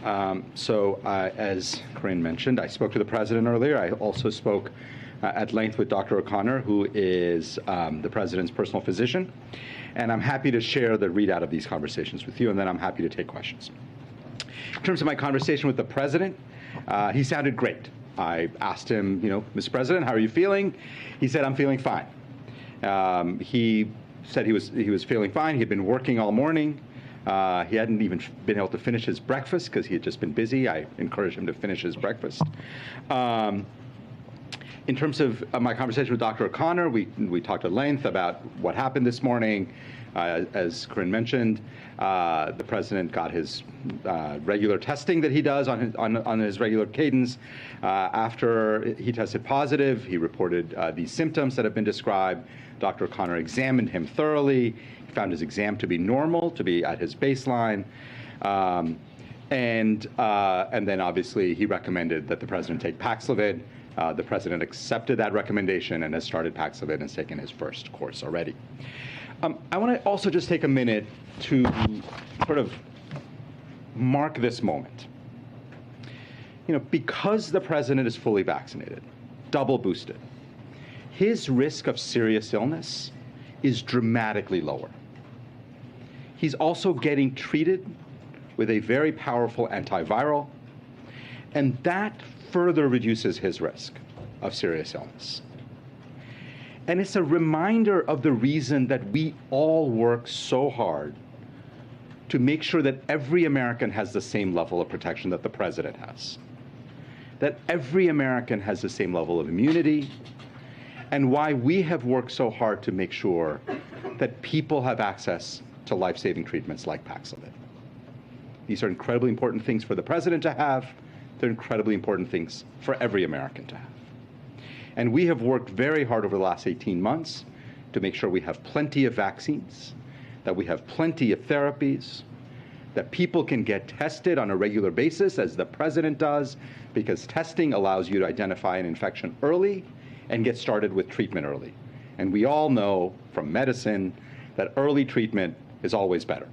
As Corinne mentioned, I spoke to the president earlier. I also spoke at length with Dr. O'Connor, who is the president's personal physician. And I'm happy to share the readout of these conversations with you, and then I'm happy to take questions. In terms of my conversation with the president, he sounded great. I asked him, Mr. President, how are you feeling? He said, I'm feeling fine. He said he was feeling fine. He had been working all morning. He hadn't even been able to finish his breakfast because he had just been busy. I encouraged him to finish his breakfast. In terms of my conversation with Dr. O'Connor, we talked at length about what happened this morning. As Corinne mentioned, the president got his regular testing that he does on his regular cadence. After he tested positive, he reported these symptoms that have been described. Dr. O'Connor examined him thoroughly. He found his exam to be normal, to be at his baseline. And then obviously he recommended that the president take Paxlovid. The president accepted that recommendation and has started Paxlovid and has taken his first course already. I want to also just take a minute to sort of mark this moment. Because the president is fully vaccinated, double boosted, his risk of serious illness is dramatically lower. He's also getting treated with a very powerful antiviral, and that further reduces his risk of serious illness. And it's a reminder of the reason that we all work so hard to make sure that every American has the same level of protection that the president has, that every American has the same level of immunity, and why we have worked so hard to make sure that people have access to life-saving treatments like Paxlovid. These are incredibly important things for the president to have. They're incredibly important things for every American to have. And we have worked very hard over the last 18 months to make sure we have plenty of vaccines, that we have plenty of therapies, that people can get tested on a regular basis, as the president does, because testing allows you to identify an infection early and get started with treatment early. And we all know from medicine that early treatment is always better.